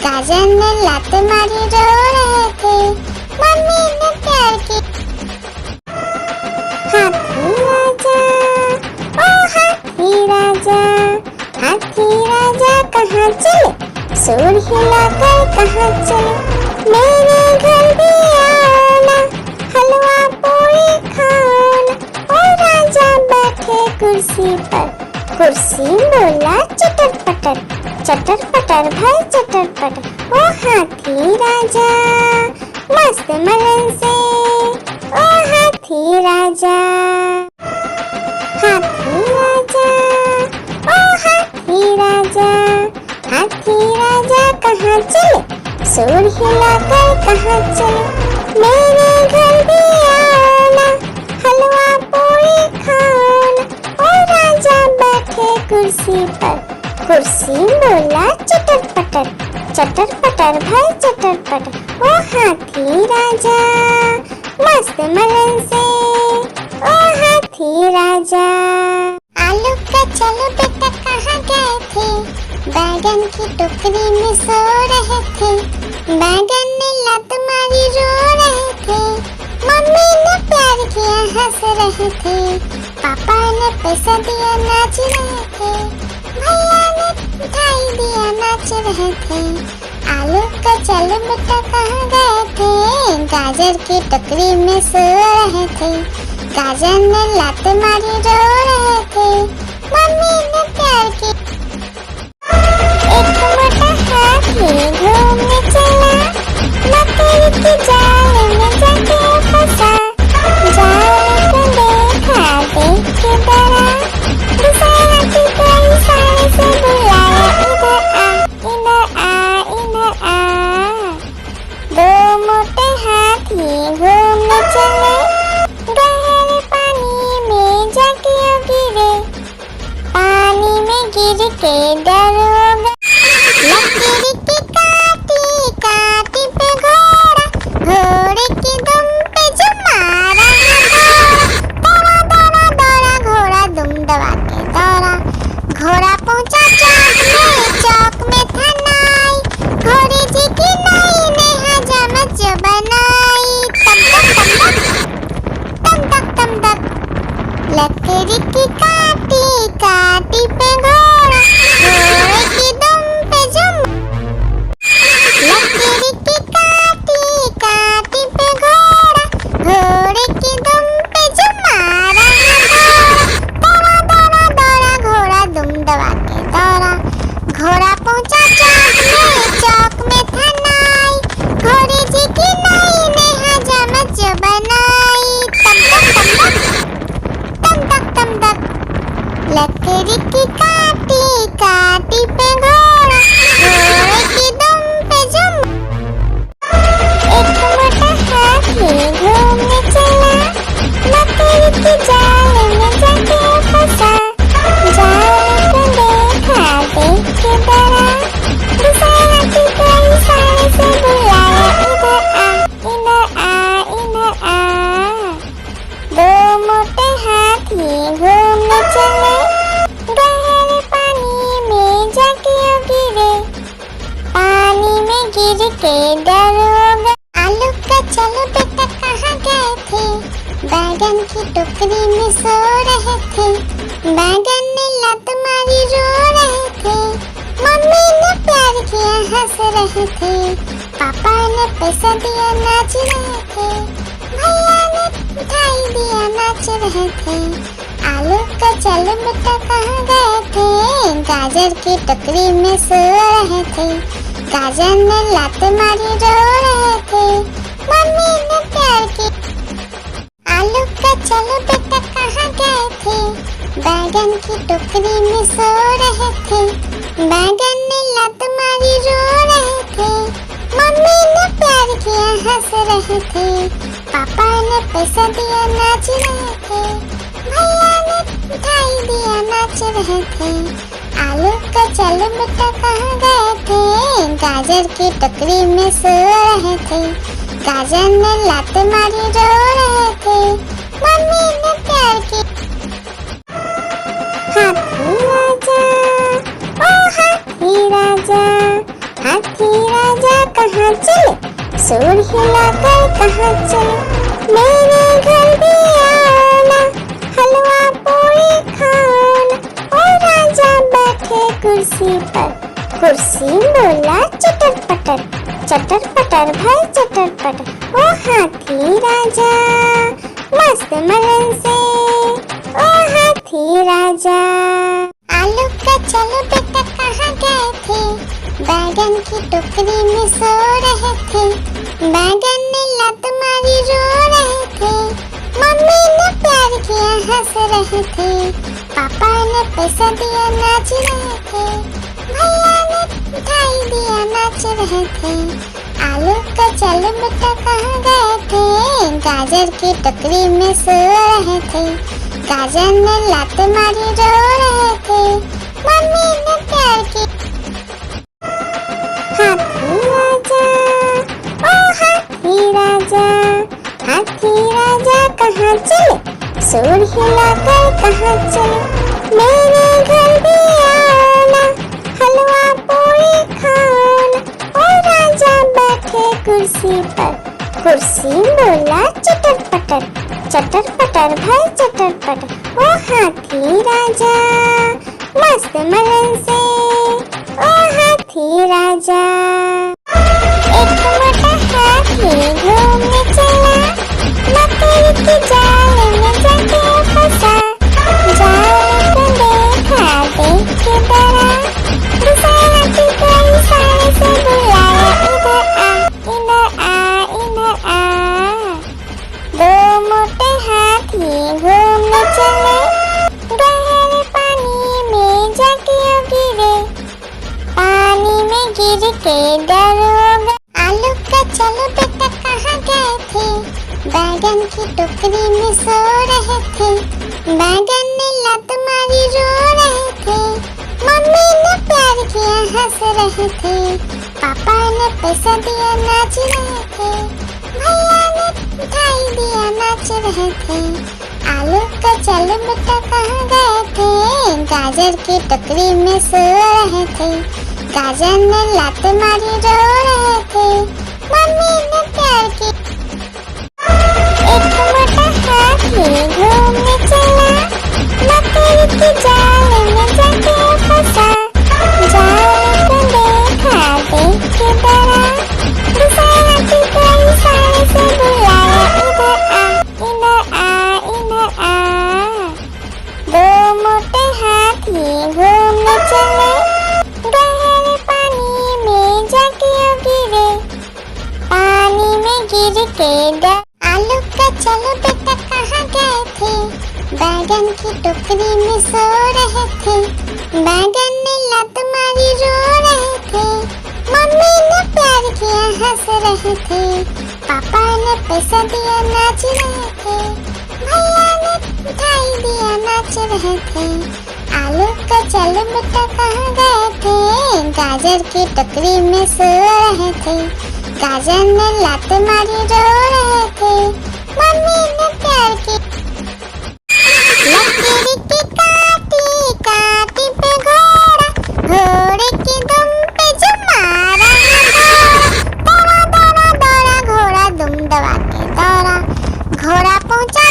गाजर ने लात मारी रो रहे थे, मम्मी ने प्यार की। हाथी राजा ओ हाथी राजा, हाथी राजा कहाँ चले, सूर हिलाकर कहाँ चले। मेरे घर भी आना, हलवा पूरी खाना। और राजा बैठे कुर्सी पर, कुर्सी बोला चटर पटर, चटर पटर भाई चटर पटर। ओ हाथी राजा मस्त मलन से, ओ हाथी राजा। हाथी राजा ओ हाथी राजा, हाथी राजा कहाँ चले, सूर हिलाकर कहाँ चले। मेरे घर भी आना, हलवा पूरी खाना। और राजा बैठे कुर्सी पर, कुर्सी बोला चटर पटर भाई चटर पटर। ओ हाथी राजा मस्त मलन से, ओ हाथी राजा। आलू का चलो बेटा कहाँ गए थे, बैगन की टोकरी में सो रहे थे। बैगन ने लत मारी रो रहे थे, मम्मी ने प्यार किया हंस रहे थे। पापा ने पैसा दिया नाच रहे थे, भैया ने मिठाई दिया नाच रहे थे। आलू का चलो बेटा कहाँ गए थे, गाजर की टोकरी में सो रहे थे। गाजर ने लात मारी रो रहे थे। मम्मी ने प्यार की। एक मोटा हाथी घूमने चला, मकड़ी की जाल में जाके फंसा। जाल को देखा, देख के डरा। दूसरे हाथी को इशारे से बुलाया, इधर आ, इधर आ, इधर आ। दो मोटे हाथी घूमने चले, गहरे पानी में जाके गिरे। पानी में गिर के डर हो गया। लकीर की काटी काटी पे घोड़ा, घोड़े की दुम पे जो मारा दौड़ा दौड़ा दौड़ा घोड़ा दुम दबा के दौड़ा। घोड़ा पहुंचा चौक में था नाई। घोड़े जी की नाई ने हजामत जो बनाई। तम तक तम तक लकड़ी की काटी काटी पे घोड़ा, घोड़े की दुम पे जुम। लकड़ी की काटी काटी पे घोड़ा, घोड़े की दुम पे जुम मारा दौड़ा दौड़ा दौड़ा घोड़ा दुम दबा के दौड़ा। घोड़ा पहुंचा चौक में था नाई। घोड़े जी की नाई ने हजामत जो बनाई। तम तक लकड़ी की काटी काटी पे घोड़ा, घोड़े की दुम पे जुम। एक मोटा हाथी घूमने चला, मकड़ी की जाल में जाके फंसा। जाल को देखा, देख के डरा। दूसरे हाथी को इशारे से बुलाया, इधर आ, इधर आ, इधर आ। दो मोटे हाथी घूमने चले, गहरे पानी में जाके गिरे। पानी में गिर के डर हो गया। आलू का चलो बेटा कहाँ गए थे? बैगन की टोकरी में सो रहे थे। बैगन ने लात मारी रो रहे थे। मम्मी ने प्यार किया हंस रहे थे। पापा ने पैसा दिया नाच रहे थे। भैया ने मिठाई दिया नाच रहे थे। आलू का चलो बेटा कहाँ गए थे? गाजर की टोकरी में सो रहे थे। गाजर ने लात मारी रो रहे थे। मम्मी ने प्यार की। आलू का चलो बेटा कहाँ गए थे? बैगन की टोकरी में सो रहे थे। बैगन ने लात मारी रो रहे थे। मम्मी ने प्यार किया हंस रहे थे। पापा ने पैसा दिया नाच रहे थे। भैया ने मिठाई दिया नाच रहे थे। आलू का चलो बेटा कहाँ गए थे? गाजर की टोकरी में सो रहे थे। गाजर ने लात मारी रो रहे थे। मम्मी ने प्यार की। हाथी राजा, ओ हाथी राजा, हाथी राजा कहाँ चले? सूर हिलाकर कहाँ चले? मेरे घर भी आना, हलवा पूरी खाना। ओ राजा बैठे कुर्सी पर, कुर्सी बोला चटर पटर, चटर पटर भाई चटर पटर। ओ हाथी राजा मस्त मलन से, ओ हाथी राजा। आलू का चलो बेटा कहाँ गए थे? बैगन की टोकरी में सो रहे थे। बैगन ने लात मारी रो रहे थे। मम्मी ने प्यार किया हंस रहे थे। पापा ने पैसा दिया नाच रहे थे। भैया ने मिठाई दिया नाच रहे थे। आलू का चलो बेटा कहाँ गए थे? गाजर की टोकरी में सो रहे थे। गाजर ने लात मारी रो रहे थे। मम्मी ने प्यार की। हाथी राजा, ओ हाथी राजा, हाथी राजा कहाँ चले? सूर हिलाकर कहाँ चले? मेरे घर भी आना, हलवा पूरी खाना। ओ राजा बैठे कुर्सी पर, कुर्सी बोला चटर पटर, चटर पटर भाई चटर पटर। ओ हाथी राजा मस्त मलन से, ओ हाथी राजा। एक मोटा हाथी घूमने चला, के दरोगा। आलू का चलो बेटा कहाँ गए थे, बैगन की टोकरी में सो रहे थे। बैगन ने लात मारी रो रहे थे, मम्मी ने प्यार किया हंस रहे थे, पापा ने पैसा दिया नाच रहे थे, भैया ने मिठाई दिया नाच रहे थे। आलू का चलो बेटा कहाँ गए थे, गाजर की टोकरी में सो रहे थे। गाजर ने लात मारी रो रहे थे, मम्मी ने प्यार की। एक मोटा हाथी घूमने चला, मकड़ी के जाल में जाके फंसा। जाल को देखा देख के डरा, दूसरे हाथी को इशारे से बुलाया, इधर आ इधर आ इधर आ। दो मोटे हाथी घूमने चले, गहरे पानी में जाके गिरे, पानी में गिर के डर। आलू का चलो बेटा कहाँ गए थे, बैगन की टोकरी में सो रहे थे। बैगन ने लात मारी रो रहे थे, मम्मी ने प्यार किया हंस रहे थे, पापा ने पैसा दिया नाच रहे थे, भैया ने मिठाई दिया नाच रहे थे। आलू का चलो बेटा कहाँ गए थे, गाजर की टोकरी में सो रहे थे। गाजर ने लात मारी रो रहे थे, मम्मी ने प्यार की। लकड़ी की काटी काटी पे घोड़ा, घोड़े की दुम पे जो मारा दौड़ा दौड़ा दौड़ा घोड़ा दुम दबा के दौड़ा। घोड़ा पहुंचा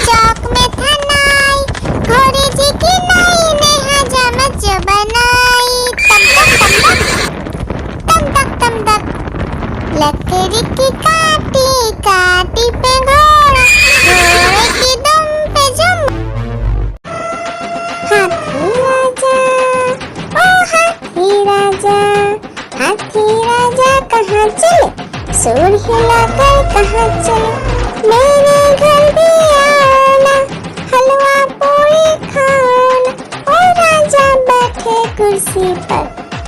चौक में था नाई, घोड़े जी की नाई ने हजामत जो बनाई। तम तक तम तक लकड़ी की काटी काटी पे घोड़ा, घोड़े की दुम पे जुम। हाथी राजा ओ हाथी राजा, हाथी राजा कहाँ चले, सूर हिलाकर कहाँ चले। मेरे घर भी आना, हलवा पूरी खाना। ओ राजा बैठे कुर्सी पर,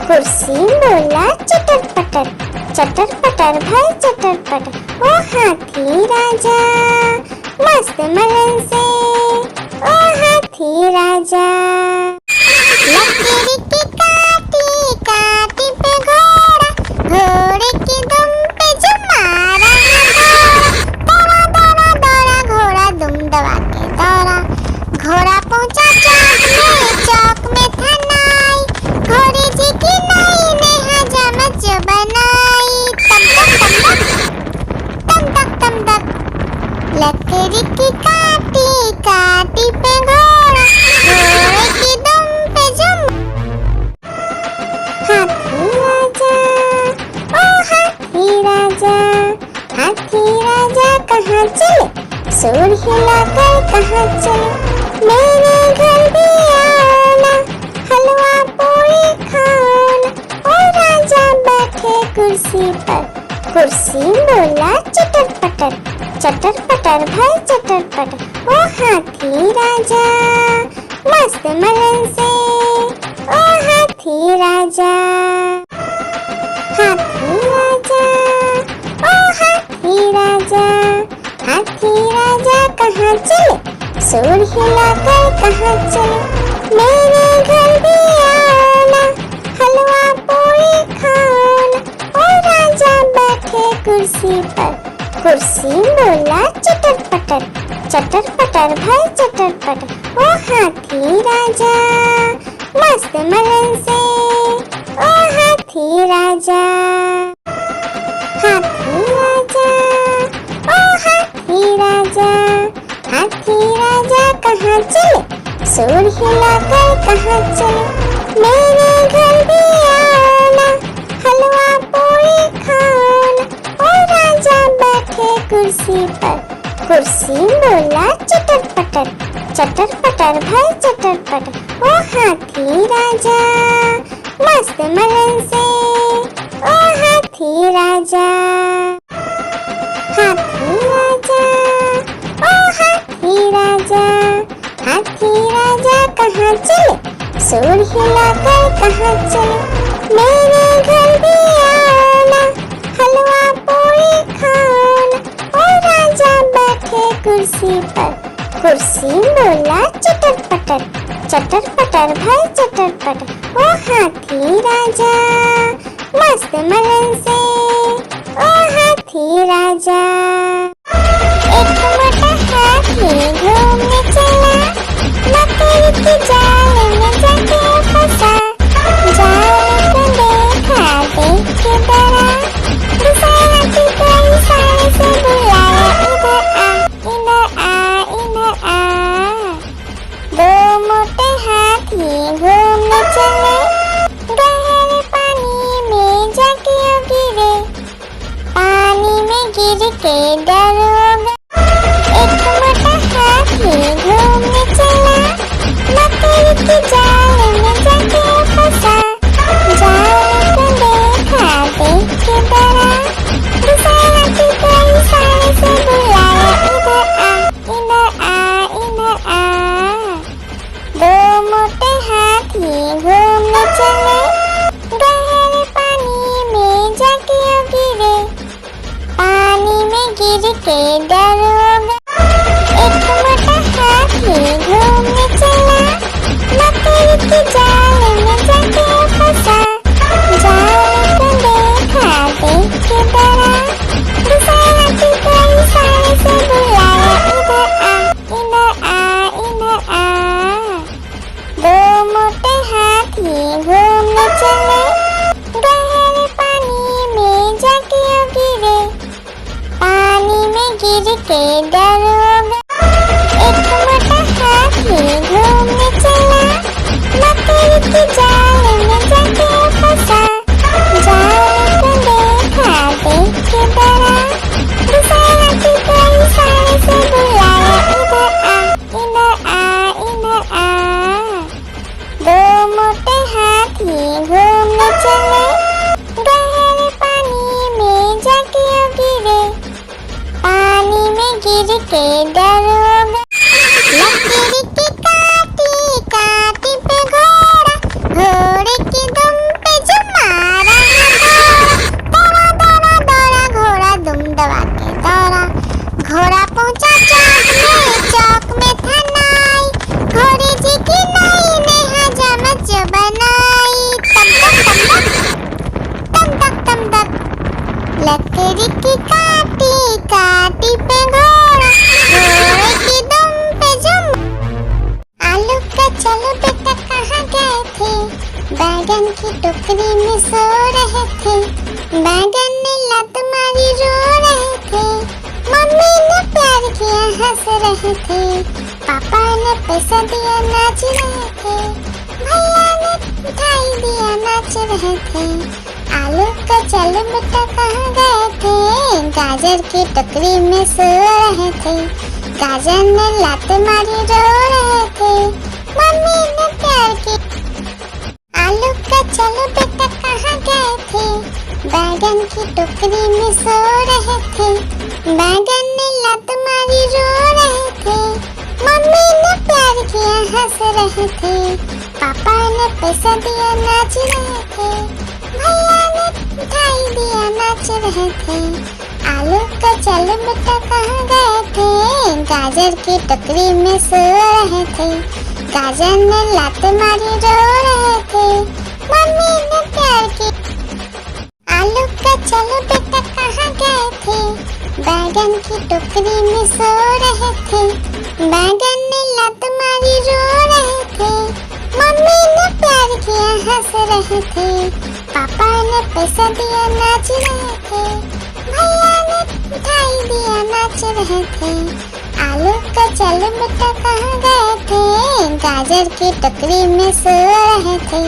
कुर्सी बोला चटर पटर, चटर पटर भाई चटर पटर। ओ हाथी राजा मस्त मलन से, ओ हाथी राजा। लकड़ी की काटी काटी पे घोड़ा, घोड़े की दुम पे जो मारा दौड़ा दौड़ा दौड़ा घोड़ा दुम दबा के दौड़ा। घोड़ा पहुंचा चौक में था नाई, घोड़े जी की नाई ने हजामत जो बनाई। तम तक लकड़ी की काटी काटी पे घोड़ा, घोड़े की दुम पे जुम। हाथी राजा ओ हाथी राजा, हाथी राजा कहाँ चले, सूर हिलाकर कहाँ चले। मेरे घर भी आना, हलवा पूरी खाना। ओ राजा बैठे कुर्सी पर, कुर्सी बोला चटर पटर, चटर पटर भाई चटर पटर। ओ हाथी राजा मस्त मलन से, ओ हाथी राजा। हाथी राजा ओ हाथी राजा, हाथी राजा कहाँ चले, सूर हिलाकर कहाँ चले। मेरे घर भी आना, हलवा पूरी खाना। ओ राजा बैठे कुर्सी पर, कुर्सी बोला चटर पटर भाई चटर पटर। ओ हाथी राजा मस्त मलन से, ओ हाथी राजा। हाथी राजा ओ हाथी राजा, हाथी राजा कहाँ चले, सूर हिलाकर कहाँ चले। मेरे घर भी आना, हलवा पूरी खाना। ओ राजा बैठे कुर्सी पर, कुर्सी बोला चटर पटर भाई चटर पटर। ओ हाथी राजा मस्त मलन से, ओ हाथी राजा। हाथी राजा ओ हाथी राजा, हाथी राजा कहाँ चले, सूर हिलाकर कहाँ चले। मेरे घर भी आना, हलवा पूरी खाना। ओ राजा बैठे कुर्सी पर, कुर्सी बोला चटर पटर, चटर पटर भाई चटर पटर। ओ हाथी राजा मस्त मलन से, ओ हाथी राजा। एक मोटा हाथी घूमने चला, मकड़ी की जाल में जाके फंसा। जाल को देखा देख के डरा, दूसरा हाथी को इशारे से बुलाया, इधर आ इधर आ इधर आ। दो मोटे हाथी घूमने चले, गहरे पानी में जाके गिरे, पानी में गिर के डर हो गया। एक मोटा हाथी घूमने चला, मकड़ी की जाल में जाके फंसा। जाल को देखा देख के डरा, दूसरा हाथी को इशारे से बुलाया, इधर आ इधर आ इधर आ। दो मोटे हाथी घूमने चले, गहरे पानी में जाके गिरे, पानी में गिर के डर हो गया। एक मोटा हाथी घूमने चला, मकड़ी की जाल में जाके फंसा। जाल को देखा देख के डरा, दूसरा हाथी को इशारे से बुलाया, इधर आ इधर आ। दो मोटे हाथी घूमने चले, गहरे पानी में जाके गिरे, पानी में गिर के डर हो गया। एक मोटा हाथी घूमने चला, मकड़ी की जाल में जाके फंसा। जाल को देखा देख के डरा, दूसरा हाथी को इशारे से बुलाया, इधर आ इधर आ। दो मोटे हाथी घूमने चले, गहरे पानी में जाके गिरे, पानी में गिर के डर हो गया। लकड़ी की काटी काटी पे घोड़ा, घोड़े की दुम पे जो मारा दौड़ा दौड़ा दौड़ा घोड़ा दुम दबा के दौड़ा। घोड़ा पहुंचा चौक में था नाई, घोड़े जी की नाई ने हजामत जो बनाई। तम तक तम तक लकड़ी की काटी काटी पे घोड़ा, घोड़े की दुम पे जुम। आलू का चलो बेटा कहाँ गए थे, बैगन की टोकरी में सो रहे थे। बैगन ने लत मारी रो रहे थे, मम्मी ने प्यार किया हंस रहे थे। पापा ने पैसा दिया नाच रहे थे, भैया ने मिठाई दिया नाच रहे थे। आलू का चलो बेटा कहाँ गए थे, गाजर की टोकरी में सो रहे थे। गाजर ने लात मारी रो रहे थे, मम्मी ने प्यार की। आलू का चलो बेटा कहाँ गए थे, बैगन की टोकरी में सो रहे थे। बैगन ने लात मारी रो रहे थे, मम्मी ने प्यार किया हंस रहे थे। पापा ने पैसा दिया नाच रहे थे, भैया ने मिठाई दिया नाच रहे थे। आलू का चलो बेटा कहाँ गए थे, गाजर की टोकरी में सो रहे थे। गाजर ने लात मारी रो रहे थे, मम्मी ने प्यार की। आलू का चलो बेटा कहाँ गए थे, बैगन की टोकरी में सो रहे थे। बैगन ने लात मारी रो रहे थे, मम्मी ने प्यार किया हंस रहे थे। पापा ने पैसा दिया नाच रहे थे, भैया ने मिठाई दिया नाच रहे थे। आलू का चलो बेटा कहाँ गए थे, गाजर की टोकरी में सो रहे थे।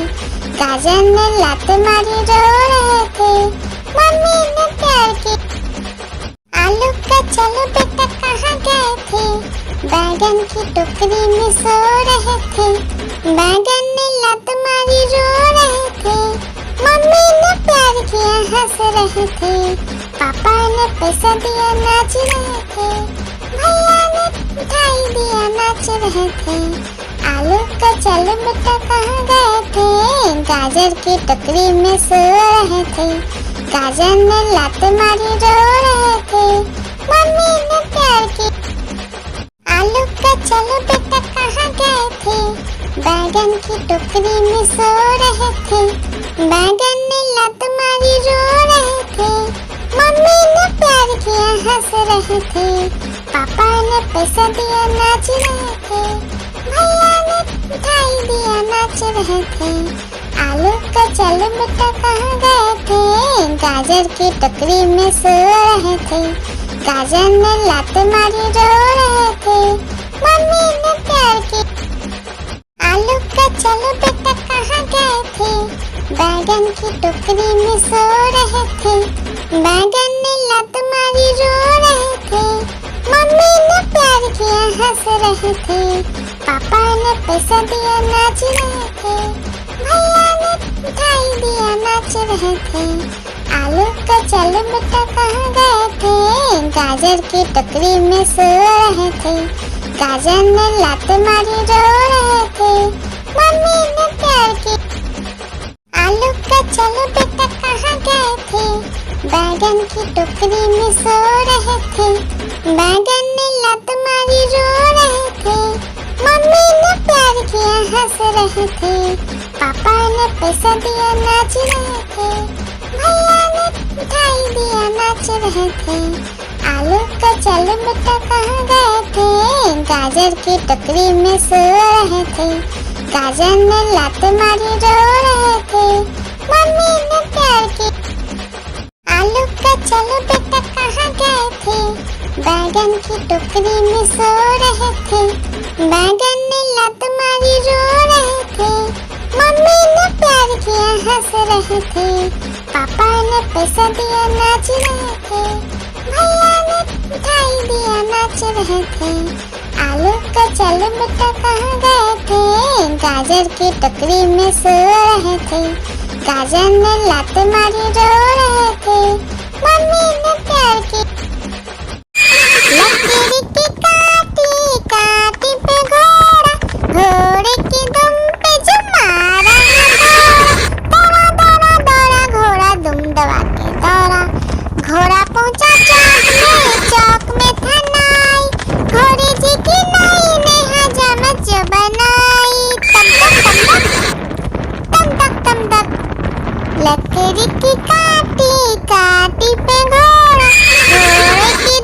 गाजर ने लात मारी रो रहे थे, मम्मी ने प्यार की। आलू का चलो बेटा कहाँ गए थे, बैगन की टोकरी में सो रहे थे। बैगन ने लात मारी रो रहे थे, मम्मी ने प्यार किया हंस रहे थे। पापा ने पैसा दिया नाच रहे थे, भैया ने मिठाई दिया नाच रहे थे। आलू का चल बेटा कहाँ गए थे, गाजर की टोकरी में सो रहे थे। गाजर ने लात मारी रो रहे थे, मम्मी ने प्यार की। आलू का चल बेटा कहाँ गए थे, बैगन की टोकरी में सो रहे थे। बैगन ने लात मारी रो रहे थे, मम्मी ने प्यार किया हंस रहे थे। पापा ने पैसा दिया नाच रहे थे, भैया ने मिठाई दिया नाच रहे थे। आलू का चल बेटा कहाँ गए थे, गाजर की टोकरी में सो रहे थे। गाजर ने लात मारी रो रहे थे, मम्मी ने प्यार की। आलू का चल बेटा कहाँ गए थे, बैगन की टोकरी में सो रहे थे। बैगन ने लात मारी रो रहे थे, मम्मी ने प्यार किया हंस रहे थे। पापा ने पैसा दिया नाच रहे थे, भैया ने मिठाई दिया नाच रहे थे। आलू का चल बेटा कहाँ गए थे, गाजर की टोकरी में सो रहे थे। गाजर ने लात मारी रो रहे थे, मम्मी ने प्यार की। आलू का चल बेटा कहाँ गए थे, बैगन की टोकरी में सो रहे थे। बैगन ने लात मारी रो रहे थे, मम्मी ने प्यार किया हंस रहे थे। पापा ने पैसा दिया नाच रहे थे, भैया ने मिठाई दिया नाच रहे थे। आलू का चल बेटा कहाँ गए थे, गाजर की टोकरी में सो रहे थे। गाजर ने लात मारी रो रहे थे, मम्मी ने प्यार की। आलू का चल बेटा कहाँ गए थे, बैगन की टोकरी में सो रहे थे। बैगन ने लात मारी रो रहे थे, मम्मी ने प्यार किया हंस रहे थे। पापा ने पैसा दिया नाच रहे थे, भैया ने मिठाई दिया नाच रहे थे। आलू का चल बेटा कहाँ गए थे, गाजर की टोकरी में सो रहे थे। गाजर ने लात मारी रो रहे थे, मम्मी ने प्यार की। लकीरी की काटी काटी पे घोड़ा, घोड़े की दुम पे जो मारा दौड़ा दौड़ा दौड़ा घोड़ा दुम दबा के दौड़ा। घोड़ा पहुंचा चौक में था नाई, घोड़े जी की नाई ने हजामत जो बनाई। तम तक तम तक लकड़ी की काटी काटी पे घोड़ा, घोड़े की